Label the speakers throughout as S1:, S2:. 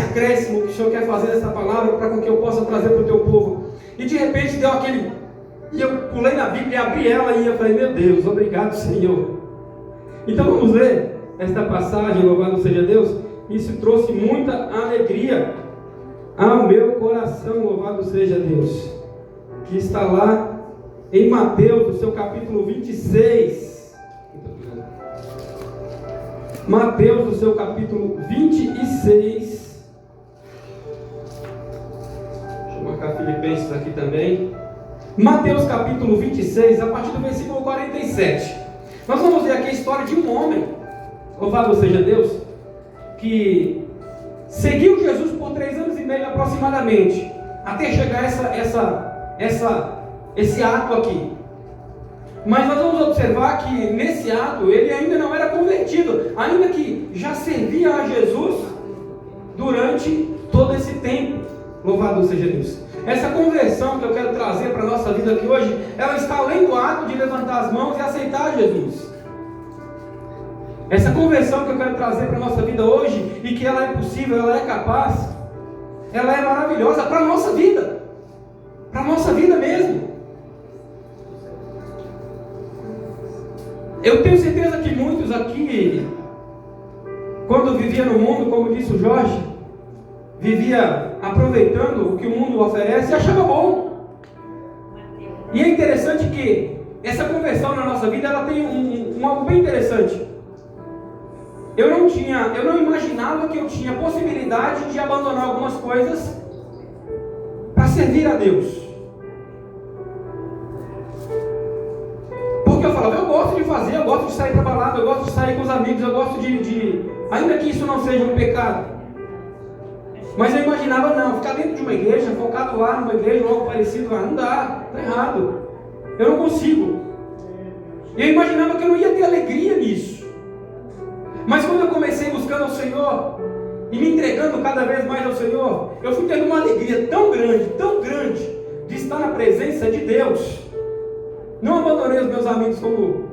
S1: esse acréscimo que o Senhor quer fazer nessa palavra, para que eu possa trazer para o teu povo. E de repente deu aquele... E eu pulei na Bíblia e abri ela e eu falei, meu Deus, obrigado, Senhor. Então vamos ler esta passagem, louvado seja Deus. Isso trouxe muita alegria ao meu coração, louvado seja Deus. Que está lá em Mateus, no seu capítulo 26. Mateus, no seu capítulo 26. Deixa eu marcar Filipenses aqui também. Mateus capítulo 26, a partir do versículo 47. Nós vamos ver aqui a história de um homem, louvado seja Deus, que seguiu Jesus por 3 anos e meio aproximadamente, até chegar esse ato aqui. Mas nós vamos observar que nesse ato ele ainda não era convertido, ainda que já servia a Jesus durante todo esse tempo. Louvado seja Deus. Essa conversão que eu quero trazer para a nossa vida aqui hoje, ela está além do ato de levantar as mãos e aceitar Jesus. Essa conversão que eu quero trazer para a nossa vida hoje, e que ela é possível, ela é capaz, ela é maravilhosa para a nossa vida. Para a nossa vida mesmo. Eu tenho certeza que muitos aqui, quando vivia no mundo, como disse o Jorge, vivia aproveitando o que o mundo oferece e achava bom. E é interessante que essa conversão na nossa vida, ela tem algo bem interessante. Eu não imaginava que eu tinha possibilidade de abandonar algumas coisas para servir a Deus. Porque eu falava, eu gosto de fazer, eu gosto de sair para balada, eu gosto de sair com os amigos, eu gosto ainda que isso não seja um pecado. Mas eu imaginava, não, ficar dentro de uma igreja, focado lá numa igreja, algo parecido, não dá, está errado. Eu não consigo. Eu imaginava que eu não ia ter alegria nisso. Mas quando eu comecei buscando ao Senhor, e me entregando cada vez mais ao Senhor, eu fui tendo uma alegria tão grande, de estar na presença de Deus. Não abandonei os meus amigos como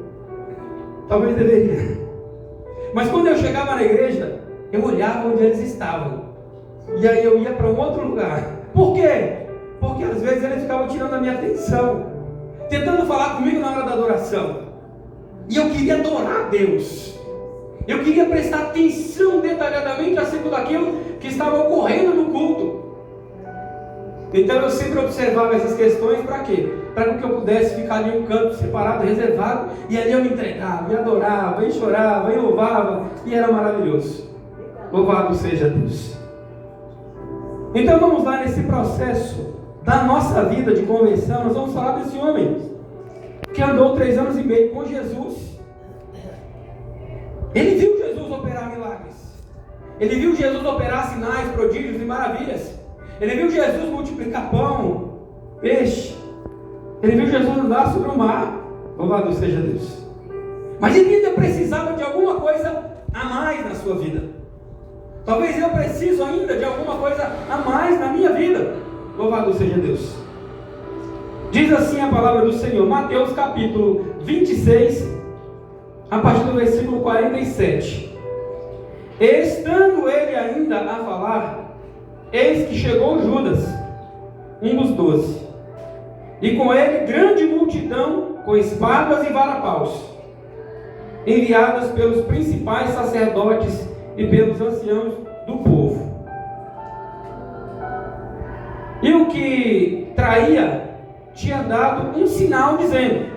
S1: talvez deveria. Mas quando eu chegava na igreja, eu olhava onde eles estavam. E aí eu ia para um outro lugar. Por quê? Porque às vezes eles ficavam tirando a minha atenção, tentando falar comigo na hora da adoração. E eu queria adorar a Deus. Eu queria prestar atenção detalhadamente acerca daquilo que estava ocorrendo no culto. Então eu sempre observava essas questões para quê? Para que eu pudesse ficar ali em um canto separado, reservado, e ali eu me entregava, me adorava, e chorava, e louvava, e era maravilhoso. Louvado seja Deus. Então vamos lá nesse processo da nossa vida de conversão. Nós vamos falar desse homem que andou 3 anos e meio com Jesus. Ele viu Jesus operar milagres. Ele viu Jesus operar sinais, prodígios e maravilhas. Ele viu Jesus multiplicar pão, peixe. Ele viu Jesus andar sobre o mar. Louvado seja Deus. Mas ele ainda precisava de alguma coisa a mais na sua vida. Talvez eu preciso ainda de alguma coisa a mais na minha vida. Louvado seja Deus. Diz assim a palavra do Senhor, Mateus capítulo 26, a partir do versículo 47. Estando ele ainda a falar, eis que chegou Judas, um dos 12, e com ele grande multidão com espadas e varapaus, enviadas pelos principais sacerdotes e pelos anciãos do povo. E o que traía tinha dado um sinal dizendo: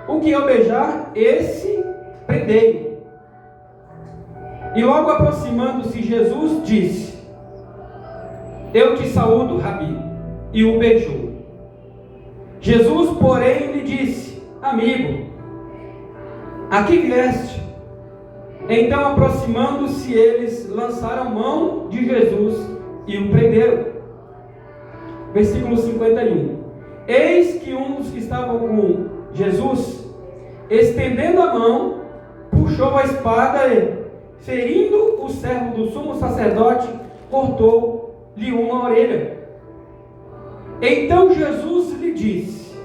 S1: o que eu beijar, esse prendei. E logo aproximando-se Jesus disse: eu te saúdo, Rabi, e o beijou. Jesus, porém, lhe disse: amigo, aqui vieste? Então, aproximando-se, eles lançaram mão de Jesus e o prenderam. Versículo 51. Eis que um dos que estavam com Jesus, estendendo a mão, puxou a espada e, ferindo o servo do sumo sacerdote, cortou-lhe uma orelha. Então Jesus lhe disse: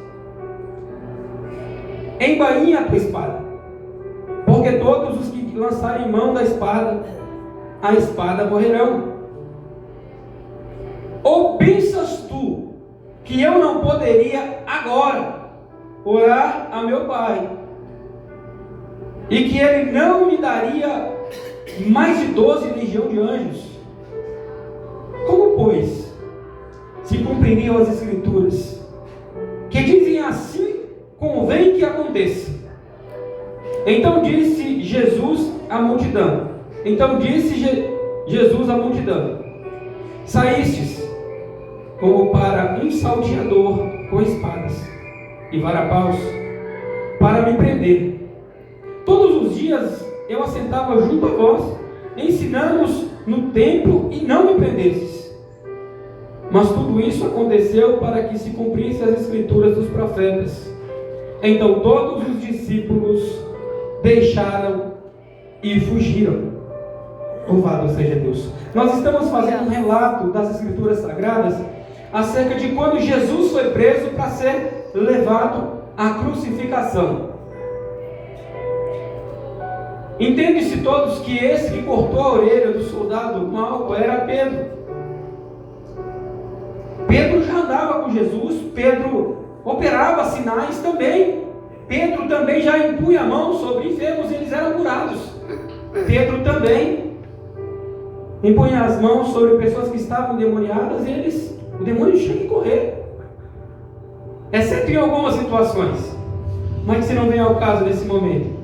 S1: embainha a tua espada, porque todos os que lançarem mão da espada, a espada morrerão. Ou pensas tu que eu não poderia agora orar a meu Pai, e que Ele não me daria mais de 12 legiões de anjos? Como, pois, se cumpririam as Escrituras, que dizem assim convém que aconteça? Então disse Jesus à multidão, saístes como para um salteador com espadas e varapaus para me prender. Todos os dias eu assentava junto a vós, ensinando-os no templo, e não me prendestes. Mas tudo isso aconteceu para que se cumprisse as Escrituras dos profetas. Então todos os discípulos deixaram e fugiram. Louvado seja Deus. Nós estamos fazendo um relato das Escrituras Sagradas acerca de quando Jesus foi preso para ser levado à crucificação. Entende-se todos que esse que cortou a orelha do soldado Malco era Pedro. Pedro já andava com Jesus, Pedro operava sinais também. Pedro também já impunha a mão sobre enfermos e eles eram curados. Pedro também impunha as mãos sobre pessoas que estavam endemoniadas e o demônio tinha que correr. Exceto em algumas situações, mas que não vem ao caso nesse momento.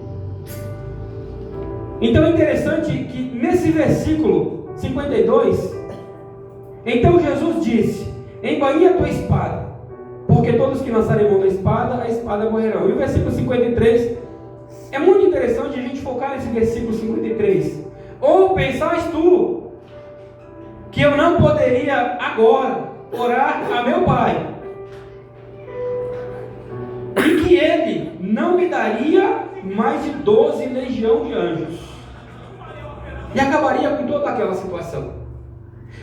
S1: Então é interessante que nesse versículo 52, então Jesus disse: embainha a tua espada, porque todos que lançarem mão da espada, a espada morrerão. E o versículo 53, é muito interessante a gente focar nesse versículo 53. Ou pensais tu que eu não poderia agora orar a meu Pai, e que Ele não me daria mais de 12 legiões de anjos, e acabaria com toda aquela situação.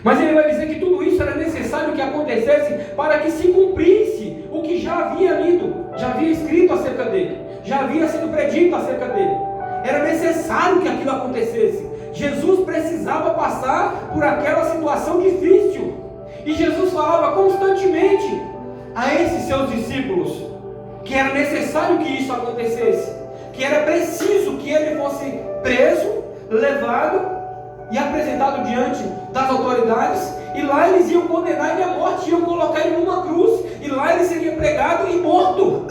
S1: Mas ele vai dizer que tudo isso era necessário que acontecesse para que se cumprisse o que já havia lido, já havia escrito acerca dele, já havia sido predito acerca dele. Era necessário que aquilo acontecesse. Jesus precisava passar por aquela situação difícil, e Jesus falava constantemente a esses seus discípulos que era necessário que isso acontecesse, que era preciso que ele fosse preso, levado e apresentado diante das autoridades, e lá eles iam condenar ele à morte, iam colocar ele numa cruz, e lá ele seria pregado e morto.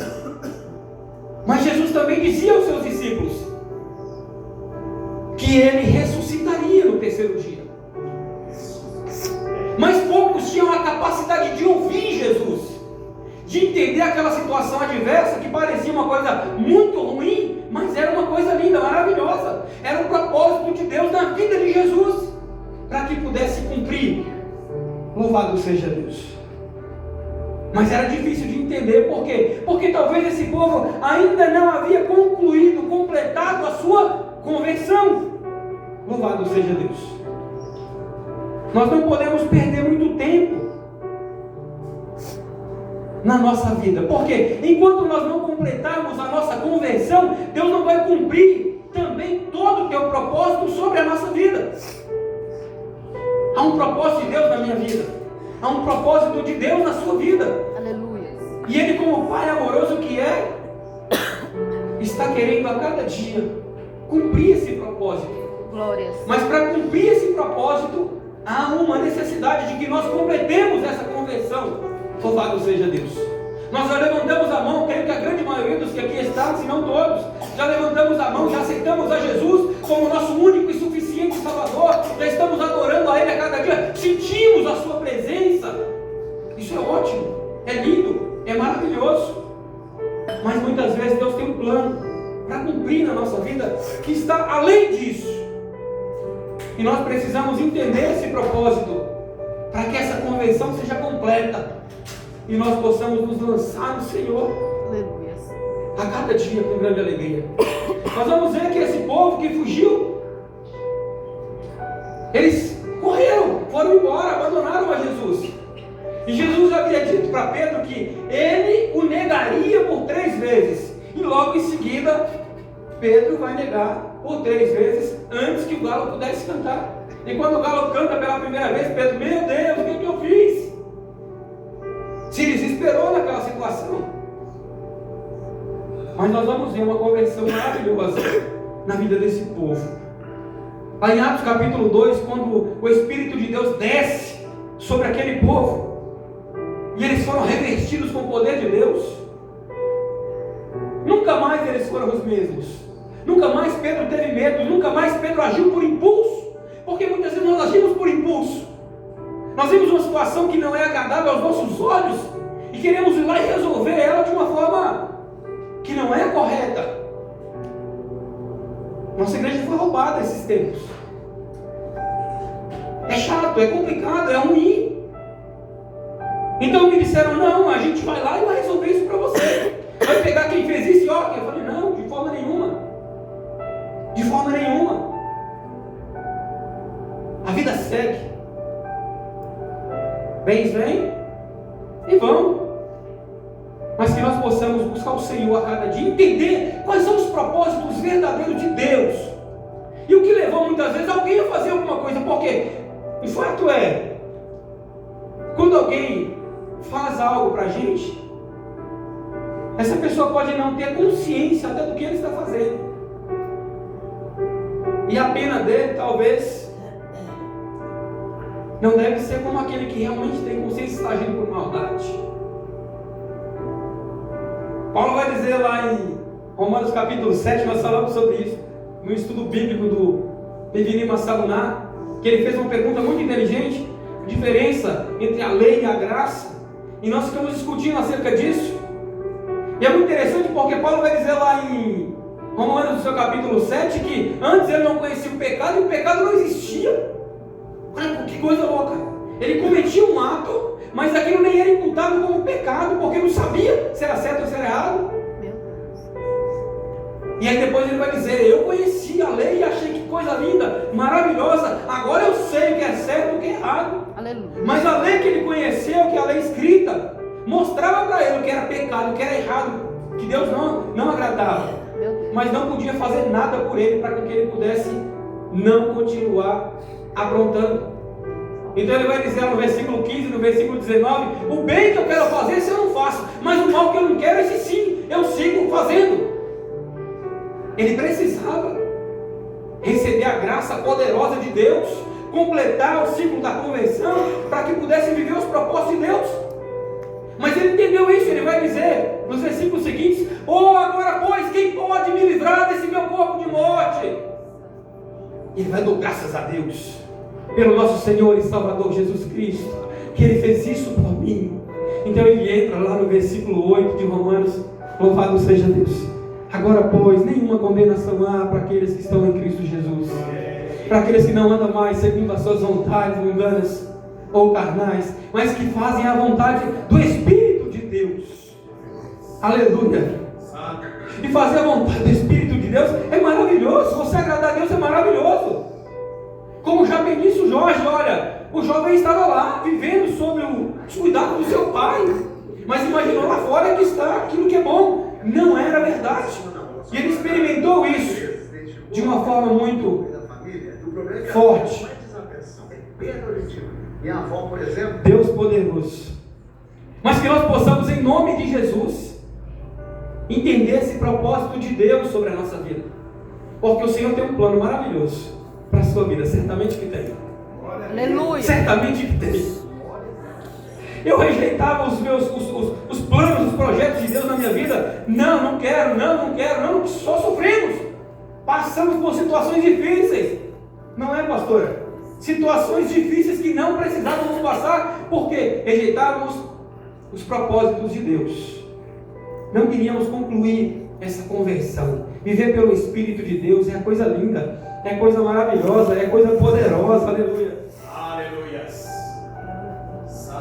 S1: Mas Jesus também dizia aos seus discípulos que ele ressuscitaria no terceiro dia. Mas poucos tinham a capacidade de ouvir Jesus, de entender aquela situação adversa que parecia uma coisa muito ruim, mas era uma coisa linda, maravilhosa. Era um propósito de Deus na vida de Jesus, para que pudesse cumprir. Louvado seja Deus. Mas era difícil de entender. Por quê? Porque talvez esse povo ainda não havia completado a sua conversão. Louvado seja Deus. Nós não podemos perder muito tempo na nossa vida, porque enquanto nós não completarmos a nossa conversão, Deus não vai cumprir também todo o teu propósito sobre a nossa vida. Há um propósito de Deus na minha vida, há um propósito de Deus na sua vida.
S2: Aleluia.
S1: E Ele, como Pai amoroso que é, está querendo a cada dia cumprir esse propósito.
S2: Glórias.
S1: Mas para cumprir esse propósito, há uma necessidade de que nós completemos essa conversão. Louvado seja Deus. Nós já levantamos a mão, creio que a grande maioria dos que aqui estão, se não todos, já levantamos a mão, já aceitamos a Jesus como nosso único e suficiente Salvador, já estamos adorando a Ele a cada dia, sentimos a Sua presença. Isso é ótimo, é lindo, é maravilhoso. Mas muitas vezes Deus tem um plano para cumprir na nossa vida que está além disso. E nós precisamos entender esse propósito para que essa convenção seja completa e nós possamos nos lançar no Senhor.
S2: Aleluia.
S1: A cada dia com grande alegria. Nós vamos ver que esse povo que fugiu, eles correram, foram embora, abandonaram a Jesus. E Jesus havia dito para Pedro que ele o negaria por 3 vezes. E logo em seguida, Pedro vai negar por 3 vezes antes que o galo pudesse cantar. E quando o galo canta pela primeira vez, Pedro: meu Deus, o que eu fiz? Mas nós vamos ver uma conversão maravilhosa na vida desse povo. Lá em Atos capítulo 2, quando o Espírito de Deus desce sobre aquele povo, e eles foram revestidos com o poder de Deus, nunca mais eles foram os mesmos. Nunca mais Pedro teve medo, nunca mais Pedro agiu por impulso, porque muitas vezes nós agimos por impulso. Nós vemos uma situação que não é agradável aos nossos olhos e queremos ir lá e resolver ela de uma forma que não é correta. Nossa igreja foi roubada esses tempos. É chato, é complicado, é ruim. Então me disseram, não, a gente vai lá e vai resolver isso para você. Vai pegar quem fez isso e ó. Eu falei, não, de forma nenhuma. De forma nenhuma. A vida segue. Bens vêm e vão. Mas que nós possamos buscar o Senhor a cada dia, entender quais são os propósitos verdadeiros de Deus. E o que levou muitas vezes alguém a fazer alguma coisa. Porque o fato é, quando alguém faz algo para a gente, essa pessoa pode não ter consciência até do que ele está fazendo. E a pena dele talvez não deve ser como aquele que realmente tem consciência e está agindo por maldade. Paulo vai dizer lá em Romanos capítulo 7, nós falamos sobre isso, no estudo bíblico do Mevinim Massaluná, que ele fez uma pergunta muito inteligente, a diferença entre a lei e a graça, e nós ficamos discutindo acerca disso. E é muito interessante porque Paulo vai dizer lá em Romanos, no seu capítulo 7, que antes ele não conhecia o pecado e o pecado não existia. Olha que coisa louca. Ele cometia um ato, mas aquilo nem era imputado como pecado, porque não sabia se era certo ou se era errado. E aí depois ele vai dizer, eu conheci a lei e achei que coisa linda, maravilhosa, agora eu sei o que é certo e o que é errado.
S2: Aleluia.
S1: Mas a lei que ele conheceu, que é a lei escrita, mostrava para ele o que era pecado, o que era errado, que Deus não agradava. Mas não podia fazer nada por ele para que ele pudesse não continuar aprontando. Então ele vai dizer no versículo 15, no versículo 19, o bem que eu quero fazer, esse eu não faço, mas o mal que eu não quero, esse sim, eu sigo fazendo. Ele precisava receber a graça poderosa de Deus, completar o ciclo da conversão, para que pudesse viver os propósitos de Deus. Mas ele entendeu isso, ele vai dizer nos versículos seguintes, agora pois, quem pode me livrar desse meu corpo de morte? Ele vai dar graças a Deus, pelo nosso Senhor e Salvador Jesus Cristo, que Ele fez isso por mim. Então ele entra lá no versículo 8 de Romanos, louvado seja Deus. Agora pois, nenhuma condenação há para aqueles que estão em Cristo Jesus, para aqueles que não andam mais segundo as suas vontades mundanas ou carnais, mas que fazem a vontade do Espírito de Deus. Aleluia. E fazer a vontade do Espírito de Deus é maravilhoso. Você agradar a Deus é maravilhoso. Como já bem disse o Jorge, olha, o jovem estava lá, vivendo sob os cuidados do seu pai, mas imaginou lá fora que está aquilo que é bom. Não era verdade. E ele experimentou isso de uma forma muito forte. Deus poderoso. Mas que nós possamos, em nome de Jesus, entender esse propósito de Deus sobre a nossa vida. Porque o Senhor tem um plano maravilhoso para a sua vida, certamente que tem.
S2: Aleluia.
S1: Certamente que tem. Eu rejeitava os meus os planos, os projetos de Deus na minha vida. Não quero, só sofremos. Passamos por situações difíceis. Não é, pastora? Situações difíceis que não precisávamos passar, porque rejeitávamos os propósitos de Deus. Não queríamos concluir essa conversão. Viver pelo Espírito de Deus é coisa linda, é coisa maravilhosa, é coisa poderosa. Aleluia.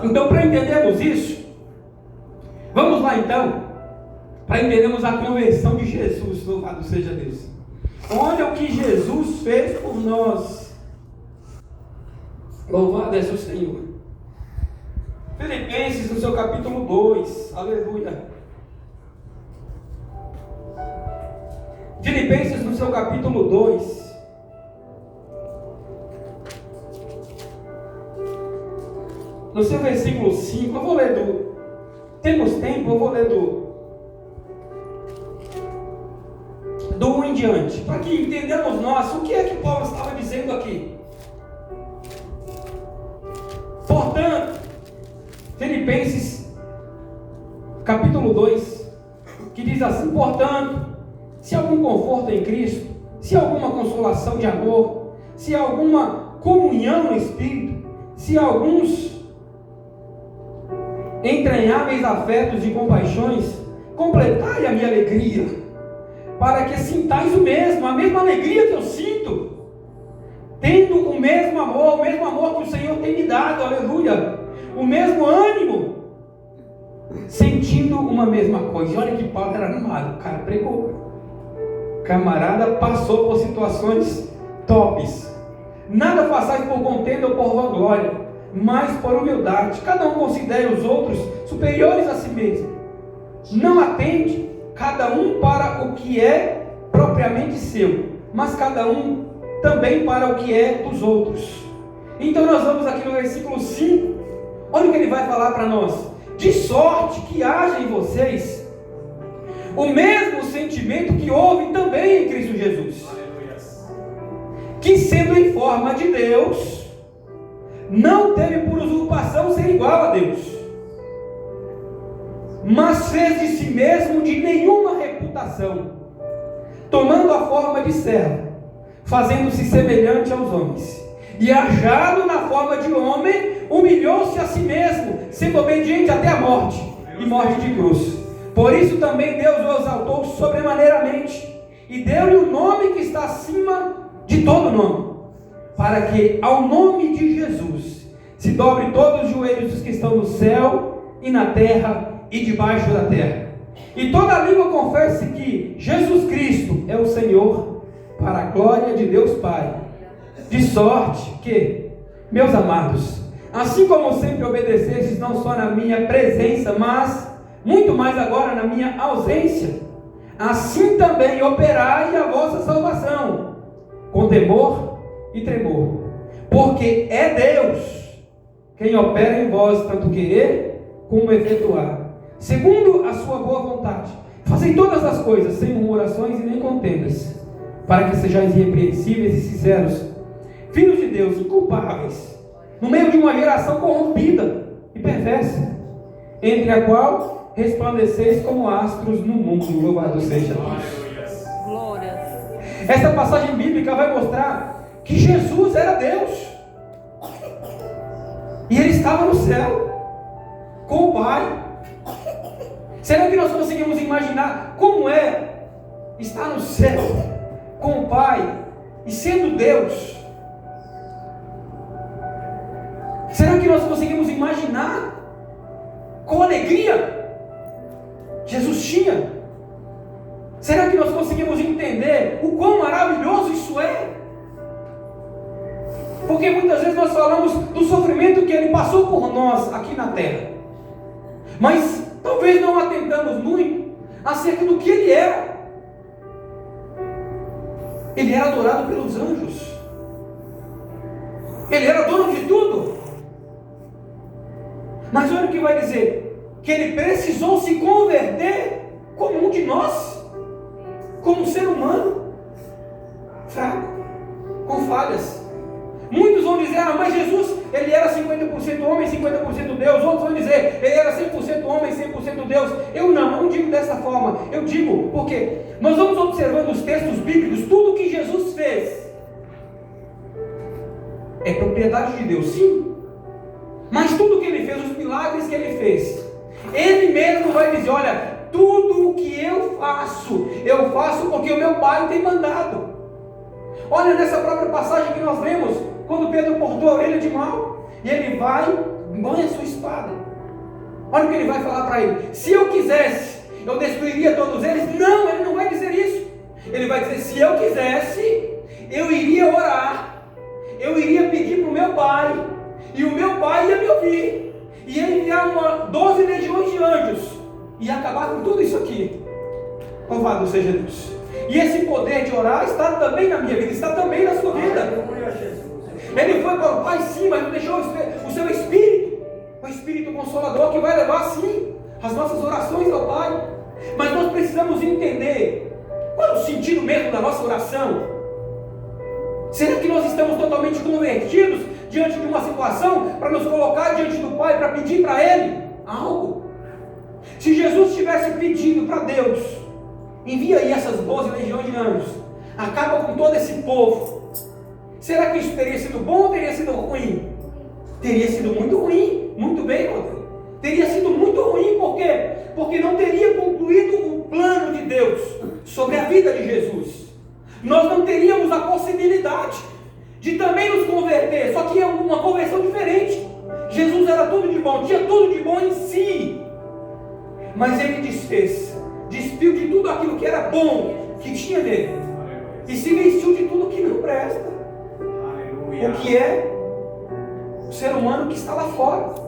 S1: Então, para entendermos isso, vamos lá então, para entendermos a conversão de Jesus, louvado seja Deus. Olha o que Jesus fez por nós. Louvado é o Senhor. Filipenses no seu capítulo 2, aleluia. Filipenses no seu capítulo 2. No seu versículo 5, eu vou ler temos tempo, eu vou ler diante, para que entendamos nós o que é que Paulo estava dizendo aqui. Portanto, Filipenses capítulo 2, que diz assim: portanto, se algum conforto em Cristo, se alguma consolação de amor, se alguma comunhão no Espírito, se alguns entranháveis afetos e compaixões, completai a minha alegria, para que sintais a mesma alegria que eu sinto, tendo o mesmo amor que o Senhor tem me dado, aleluia, o mesmo ânimo, sentindo uma mesma coisa. E olha que Paulo era animado, o cara pregou, camarada passou por situações tops. Nada façais por contenda ou por vanglória, mas por humildade. Cada um considere os outros superiores a si mesmo. Não atende cada um para o que é propriamente seu, mas cada um também para o que é dos outros. Então nós vamos aqui no versículo 5. Olha o que ele vai falar para nós: de sorte que haja em vocês o mesmo sentimento que houve também em Cristo Jesus, que sendo em forma de Deus, não teve por usurpação ser igual a Deus, mas fez de si mesmo de nenhuma reputação, tomando a forma de servo, fazendo-se semelhante aos homens, e achado na forma de homem, humilhou-se a si mesmo, sendo obediente até a morte, e morte de cruz. Por isso também Deus o exaltou sobremaneiramente, e deu-lhe o nome que está acima de todo nome, para que ao nome de Jesus se dobre todos os joelhos dos que estão no céu e na terra e debaixo da terra, e toda língua confesse que Jesus Cristo é o Senhor, para a glória de Deus Pai. De sorte que, meus amados, assim como sempre obedecestes não só na minha presença, mas muito mais agora na minha ausência, assim também operai a vossa salvação, com temor e tremor, porque é Deus quem opera em vós tanto querer como efetuar, segundo a sua boa vontade. Fazei todas as coisas sem murmurações e nem contendas, para que sejais irrepreensíveis e sinceros, filhos de Deus, inculpáveis, no meio de uma geração corrompida e perversa, entre a qual resplandeceis como astros no mundo. Louvado seja Deus.
S2: Glória.
S1: Esta passagem bíblica vai mostrar que Jesus era Deus, e Ele estava no céu com o Pai. Será que nós conseguimos imaginar como é estar no céu com o Pai e sendo Deus? Será que nós conseguimos imaginar qual alegria Jesus tinha? Será que nós conseguimos entender o quão maravilhoso isso é? Porque muitas vezes nós falamos do sofrimento que Ele passou por nós aqui na terra, mas talvez não atentamos muito acerca do que Ele era. Ele era adorado pelos anjos, Ele era dono de tudo. Mas olha o que vai dizer: que Ele precisou se converter como um de nós, como um ser humano fraco, com falhas. Muitos vão dizer: ah, mas Jesus, Ele era 50% homem, 50% Deus. Outros vão dizer: Ele era 100% homem, 100% Deus. Eu não digo dessa forma. Eu digo porque nós vamos observando os textos bíblicos. Tudo que Jesus fez é propriedade de Deus, sim. Mas tudo que Ele fez, os milagres que Ele fez, Ele mesmo vai dizer: olha, tudo o que eu faço porque o meu Pai tem mandado. Olha nessa própria passagem que nós lemos, quando Pedro cortou a orelha de mal, e ele vai, banha sua espada. Olha o que ele vai falar para ele: se eu quisesse, eu destruiria todos eles. Não, ele não vai dizer isso. Ele vai dizer: se eu quisesse, eu iria orar, eu iria pedir para o meu Pai, e o meu Pai ia me ouvir, e ia enviar 12 legiões de anjos, e acabar com tudo isso aqui. Louvado seja Deus. E esse poder de orar está também na minha vida, está também na sua vida. Ele foi para o Pai, sim, mas não deixou o seu Espírito, o Espírito Consolador, que vai levar, sim, as nossas orações ao Pai. Mas nós precisamos entender Qual é o sentido mesmo da nossa oração? Será que nós estamos totalmente convertidos diante de uma situação para nos colocar diante do Pai, para pedir para Ele algo? Se Jesus tivesse pedido para Deus, envia aí essas 12 legiões de anjos, acaba com todo esse povo, será que isso teria sido bom ou teria sido ruim? Teria sido muito ruim. Muito bem, Rodrigo. Teria sido muito ruim, por quê? Porque não teria concluído o plano de Deus sobre a vida de Jesus. Nós não teríamos a possibilidade de também nos converter, só que é uma conversão diferente. Jesus era tudo de bom, tinha tudo de bom em si, mas Ele desfez, despiu de tudo aquilo que era bom, que tinha nele, e se vestiu de tudo que não presta. O que é o ser humano que está lá fora,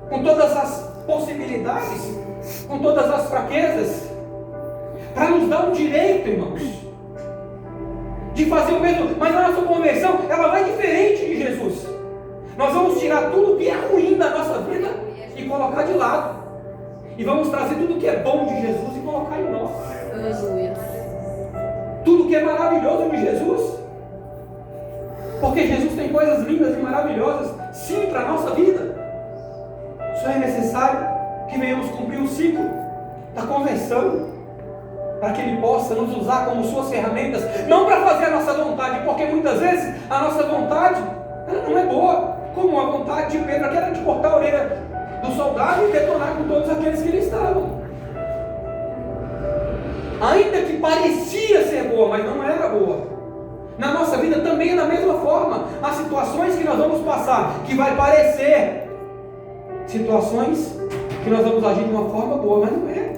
S1: com todas as possibilidades, com todas as fraquezas, para nos dar o direito, irmãos, de fazer o mesmo. Mas a nossa conversão, ela vai diferente de Jesus. Nós vamos tirar tudo que é ruim da nossa vida e colocar de lado, e vamos trazer tudo que é bom de Jesus e colocar em nós.
S2: Aleluia.
S1: Tudo que é maravilhoso de Jesus, porque Jesus tem coisas lindas e maravilhosas sim para a nossa vida. Só é necessário que venhamos cumprir o ciclo da conversão, para que Ele possa nos usar como suas ferramentas, não para fazer a nossa vontade, porque muitas vezes a nossa vontade ela não é boa, como a vontade de Pedro, que era de cortar a orelha do soldado e detonar com todos aqueles que ele estavam. Ainda que parecia ser boa, mas não era boa. Na nossa vida também é da mesma forma. Há situações que nós vamos passar, que vai parecer situações que nós vamos agir de uma forma boa, mas não é.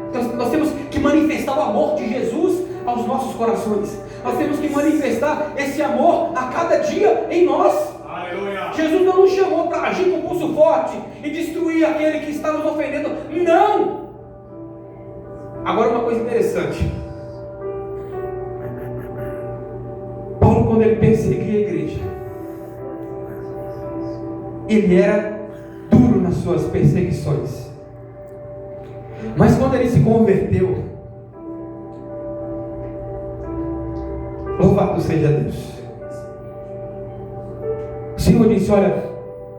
S1: Então, nós temos que manifestar o amor de Jesus aos nossos corações. Nós temos que manifestar esse amor a cada dia em nós. Aleluia. Jesus não nos chamou para agir com pulso forte e destruir aquele que está nos ofendendo. Não! Agora uma coisa interessante. Paulo, quando ele perseguia a igreja, ele era duro nas suas perseguições. Mas quando ele se converteu, louvado seja Deus, o Senhor disse: olha,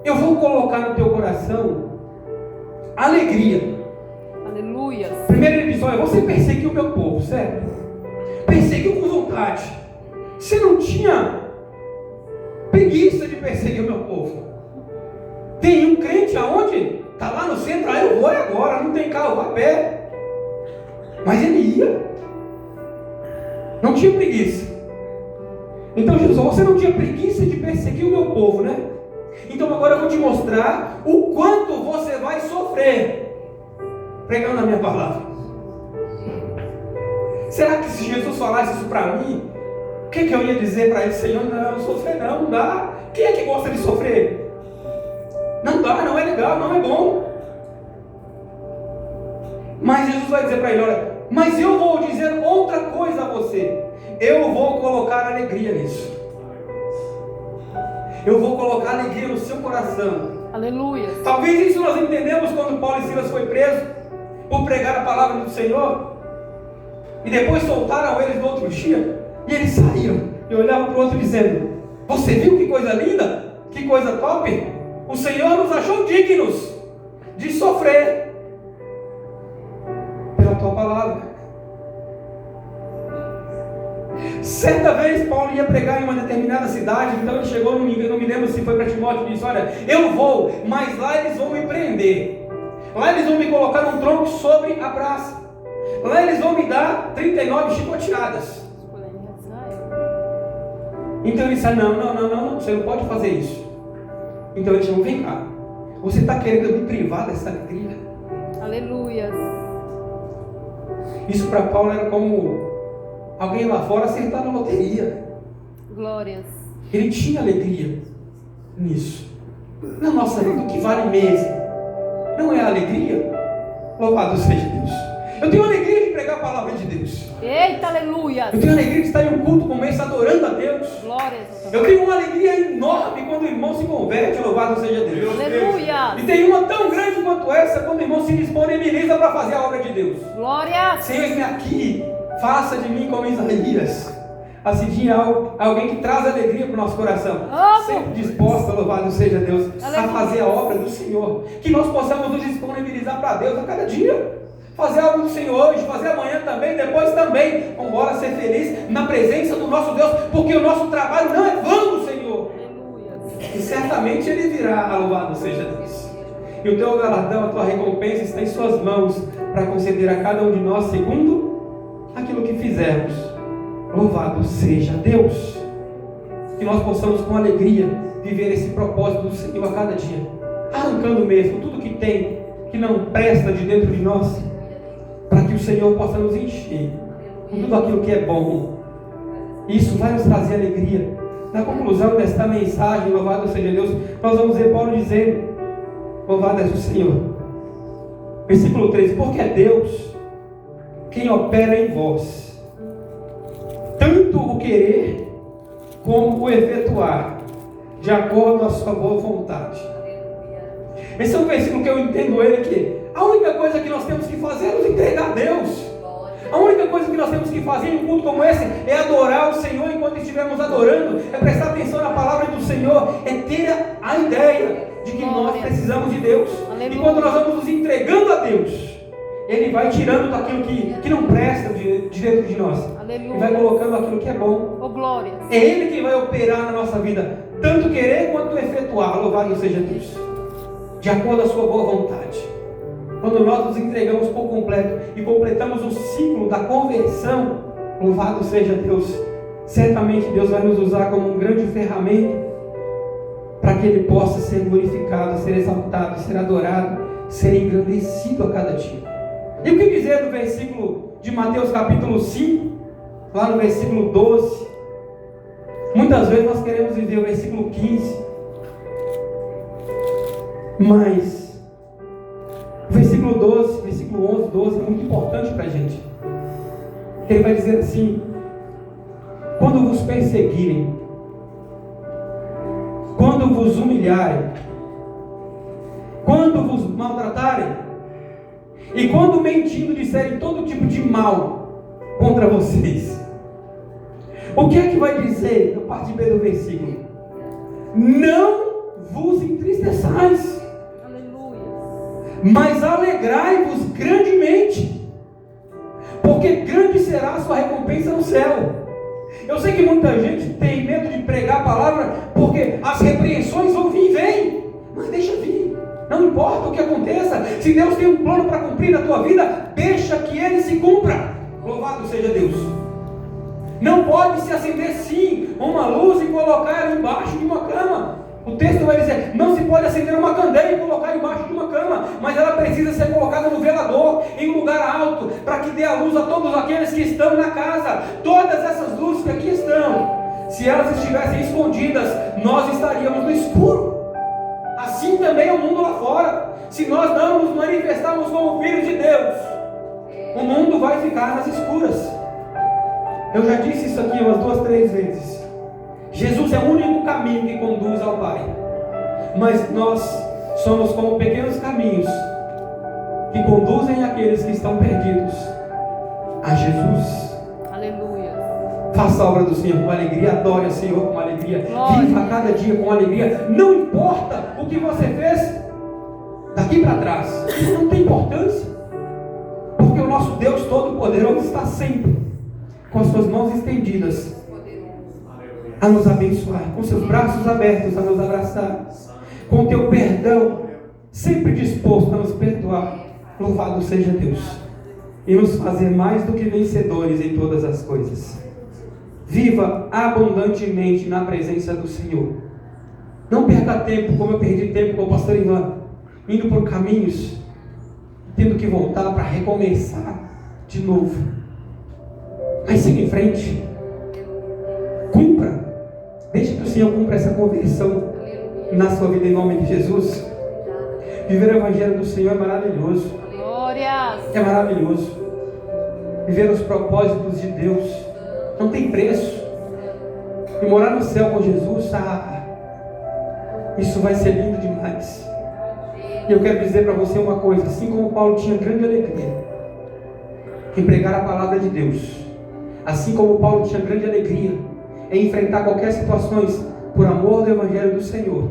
S1: eu vou colocar no teu coração alegria.
S2: Aleluia.
S1: Primeiro ele disse: olha, você perseguiu o meu povo, certo? Perseguiu com vontade. Você não tinha preguiça de perseguir o meu povo. Tem um crente aonde? Está lá no centro, eu vou agora, não tem carro, vou a pé. Mas ele ia. Não tinha preguiça. Então Jesus, você não tinha preguiça de perseguir o meu povo, né? Então agora eu vou te mostrar o quanto você vai sofrer pregando a minha palavra. Será que se Jesus falasse isso para mim, o que eu ia dizer para ele? Senhor, não, sofrer não dá. Quem é que gosta de sofrer? Não dá, não é legal, não é bom. Mas Jesus vai dizer para ele: olha, mas eu vou dizer outra coisa a você. Eu vou colocar alegria nisso. Eu vou colocar alegria no seu coração.
S2: Aleluia.
S1: Talvez isso nós entendemos quando Paulo e Silas foi preso por pregar a palavra do Senhor. E depois soltaram eles no outro dia. E eles saíram e olhavam para o outro dizendo: você viu que coisa linda? Que coisa top? O Senhor nos achou dignos de sofrer pela tua palavra. Certa vez Paulo ia pregar em uma determinada cidade. Então ele chegou, não me lembro se foi para Timóteo, e disse: olha, eu vou, mas lá eles vão me prender. Lá eles vão me colocar um tronco sobre a praça. Lá eles vão me dar 39 chicoteadas. Então ele disse: não, você não pode fazer isso. Então ele chamou: vem cá, você está querendo me privar dessa alegria?
S2: Aleluia.
S1: Isso para Paulo era como alguém lá fora acertar na loteria.
S2: Glórias.
S1: Ele tinha alegria nisso. Na nossa vida, o que vale mesmo não é a alegria. Louvado seja Deus. Eu tenho alegria de pregar a palavra de Deus.
S2: Eita, aleluia.
S1: Eu tenho alegria de estar em um culto como esse, adorando a Deus.
S2: Glórias.
S1: Eu tenho uma alegria enorme quando o irmão se converte, louvado seja Deus.
S2: Aleluia.
S1: E tem uma tão grande quanto essa, quando o irmão se disponibiliza para fazer a obra de Deus.
S2: Glórias.
S1: Senhor, vem aqui, faça de mim como Isaías. Assim tinha alguém que traz alegria para o nosso coração, sempre disposta, louvado seja Deus, a fazer a obra do Senhor. Que nós possamos nos disponibilizar para Deus a cada dia. Fazer algo do Senhor hoje, fazer amanhã também, depois também. Vamos embora ser feliz na presença do nosso Deus, porque o nosso trabalho não é vão, Senhor. E certamente Ele virá, louvado seja Deus. E o teu galardão, a tua recompensa está em suas mãos, para conceder a cada um de nós segundo aquilo que fizermos. Louvado seja Deus. Que nós possamos com alegria viver esse propósito do Senhor a cada dia, arrancando mesmo tudo que tem, que não presta de dentro de nós, para que o Senhor possa nos encher com tudo aquilo que é bom. Isso vai nos trazer alegria. Na conclusão desta mensagem, louvado seja Deus, nós vamos ver Paulo dizendo: louvado é o Senhor. Versículo 13: porque é Deus quem opera em vós, tanto o querer como o efetuar, de acordo com a sua boa vontade. Esse é um versículo que eu entendo ele que a única coisa que nós temos que fazer é nos entregar a Deus. A única coisa que nós temos que fazer em um culto como esse é adorar o Senhor enquanto estivermos adorando, é prestar atenção na palavra do Senhor, é ter a ideia de que nós precisamos de Deus. Aleluia. E quando nós vamos nos entregando a Deus, Ele vai tirando daquilo que não presta de dentro de nós. Aleluia. E vai colocando aquilo que é bom.
S2: Oh, glória.
S1: É Ele quem vai operar na nossa vida, tanto querer quanto efetuar. Louvado seja Deus, de acordo com a sua boa vontade. Quando nós nos entregamos por completo e completamos o ciclo da conversão, louvado seja Deus, certamente Deus vai nos usar como um grande ferramenta para que Ele possa ser glorificado, ser exaltado, ser adorado, ser engrandecido a cada dia. E o que dizer do versículo de Mateus capítulo 5, lá no versículo 12? Muitas vezes nós queremos viver o versículo 15, mas o versículo 12, versículo 11, 12 é muito importante para a gente. Ele vai dizer assim: quando vos perseguirem, quando vos humilharem, quando vos maltratarem, e quando mentindo disserem todo tipo de mal contra vocês, o que é que vai dizer na parte B do versículo? Não vos entristeçais, mas alegrai-vos grandemente, porque grande será a sua recompensa no céu. Eu sei que muita gente tem medo de pregar a palavra, porque as repreensões vão vir e vêm, mas deixa vir, não importa o que aconteça. Se Deus tem um plano para cumprir na tua vida, deixa que ele se cumpra. Louvado seja Deus. Não pode se acender sim uma luz e colocar ela embaixo de uma cama. O texto vai dizer: não se pode acender uma candeia e colocar embaixo de uma cama, mas ela precisa ser colocada no velador, em um lugar alto, para que dê a luz a todos aqueles que estão na casa. Todas essas luzes que aqui estão, se elas estivessem escondidas, nós estaríamos no escuro. Assim também é o mundo lá fora. Se nós não nos manifestarmos como filhos de Deus, o mundo vai ficar nas escuras. Eu já disse isso aqui umas 2, 3 vezes. Jesus é o único caminho que conduz ao Pai, mas nós somos como pequenos caminhos que conduzem aqueles que estão perdidos a Jesus.
S2: Aleluia.
S1: Faça a obra do Senhor com alegria, adore o Senhor com alegria, viva cada dia com alegria. Não importa o que você fez daqui para trás, isso não tem importância, porque o nosso Deus Todo-Poderoso está sempre com as suas mãos estendidas a nos abençoar, com seus braços abertos a nos abraçar, com o teu perdão sempre disposto a nos perdoar. Louvado seja Deus, e nos fazer mais do que vencedores em todas as coisas. Viva abundantemente na presença do Senhor. Não perca tempo como eu perdi tempo com o pastor Ivan, indo por caminhos, tendo que voltar para recomeçar de novo. Mas siga em frente, cumpra. Deixe que o Senhor cumpra essa conversão na sua vida em nome de Jesus. Viver o Evangelho do Senhor é maravilhoso.
S2: Glórias.
S1: É maravilhoso. Viver os propósitos de Deus não tem preço. E morar no céu com Jesus, isso vai ser lindo demais. E eu quero dizer para você uma coisa: assim como Paulo tinha grande alegria em pregar a palavra de Deus, Assim como Paulo tinha grande alegria em enfrentar qualquer situações por amor do Evangelho do Senhor,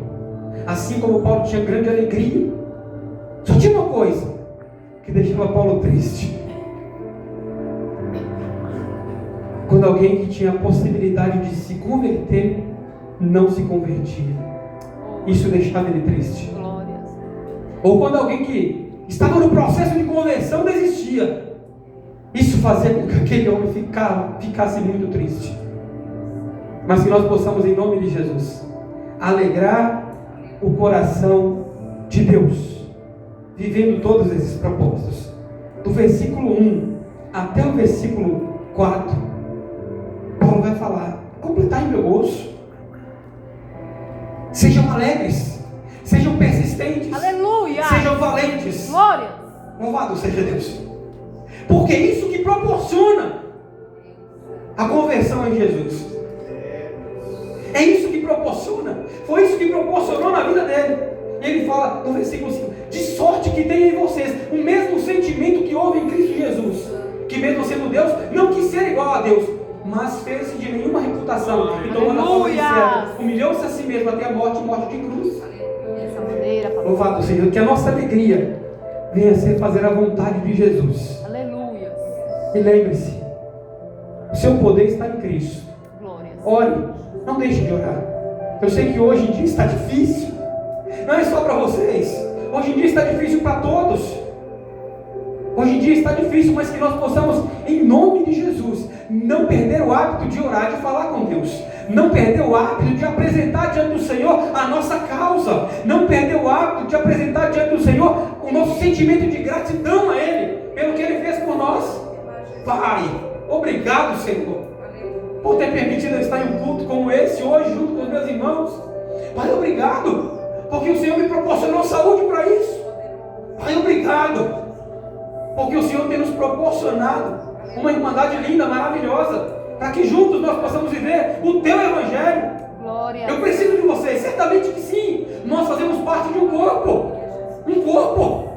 S1: assim como Paulo tinha grande alegria, só tinha uma coisa que deixava Paulo triste: quando alguém que tinha a possibilidade de se converter não se convertia. Isso deixava ele triste.
S2: Glórias.
S1: Ou quando alguém que estava no processo de conversão desistia. Isso fazia com que aquele homem ficasse muito triste. Mas que nós possamos, em nome de Jesus, alegrar o coração de Deus, vivendo todos esses propósitos. Do versículo 1 até o versículo 4, Paulo vai falar: completar em meu gozo. Sejam alegres, sejam persistentes,
S2: Aleluia.
S1: sejam valentes.
S2: Glória.
S1: Louvado seja Deus. Porque é isso que proporciona a conversão em Jesus. É isso que proporciona. Foi isso que proporcionou na vida dele. E ele fala no versículo 5: de sorte que tem em vocês o mesmo sentimento que houve em Cristo Jesus, que mesmo sendo Deus, não quis ser igual a Deus, mas fez-se de nenhuma reputação, e tomando a forma de servo, humilhou-se a si mesmo até a morte de cruz.
S2: Dessa maneira, papai.
S1: Louvado Senhor, que a nossa alegria venha a ser fazer a vontade de Jesus.
S2: Aleluia.
S1: E lembre-se, o seu poder está em Cristo.
S2: Glórias.
S1: Ore, não deixe de orar. Eu sei que hoje em dia está difícil. Não é só para vocês. Hoje em dia está difícil para todos. Hoje em dia está difícil, mas que nós possamos, em nome de Jesus, não perder o hábito de orar, de falar com Deus. Não perder o hábito de apresentar diante do Senhor a nossa causa. Não perder o hábito de apresentar diante do Senhor o nosso sentimento de gratidão a Ele, pelo que Ele fez por nós. Pai, obrigado, Senhor, por ter permitido eu estar em um culto como esse hoje, junto com os meus irmãos. Pai, obrigado, porque o Senhor me proporcionou saúde para isso. Pai, obrigado, porque o Senhor tem nos proporcionado uma irmandade linda, maravilhosa, para que juntos nós possamos viver o Teu Evangelho.
S2: Glória.
S1: Eu preciso de vocês, certamente que sim. Nós fazemos parte de um corpo. Um corpo.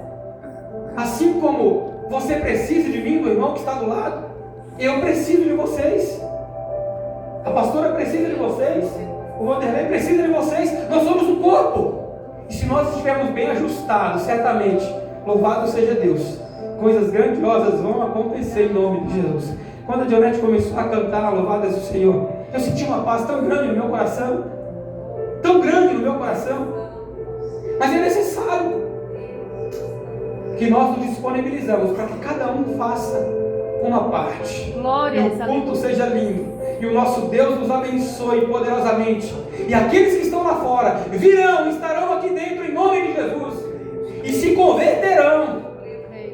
S1: Assim como você precisa de mim, meu irmão que está do lado, eu preciso de vocês. A pastora precisa de vocês. O Vanderlei precisa de vocês. Nós somos um corpo. E se nós estivermos bem ajustados, certamente, louvado seja Deus, coisas grandiosas vão acontecer em nome de Jesus. Quando a Dionete começou a cantar, louvado seja o Senhor, eu senti uma paz tão grande no meu coração. Tão grande no meu coração. Mas é necessário que nós nos disponibilizamos para que cada um faça uma parte.
S2: Glória.
S1: E o culto seja lindo. E o nosso Deus nos abençoe poderosamente. E aqueles que estão lá fora virão, estarão aqui dentro em nome de Jesus. E se converterão.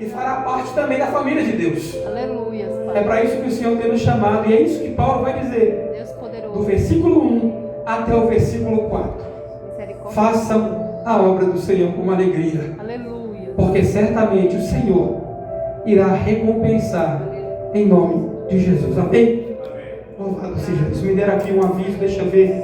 S1: E fará parte também da família de Deus.
S2: Aleluia.
S1: É para isso que o Senhor tem nos chamado. E é isso que Paulo vai dizer.
S2: Deus poderoso.
S1: Do versículo 1 até o versículo 4.
S2: Misericórdia.
S1: Façam a obra do Senhor com alegria.
S2: Aleluia.
S1: Porque certamente o Senhor irá recompensar em nome de Jesus. Amém? Louvado seja Deus. Me deram aqui um aviso, deixa eu ver.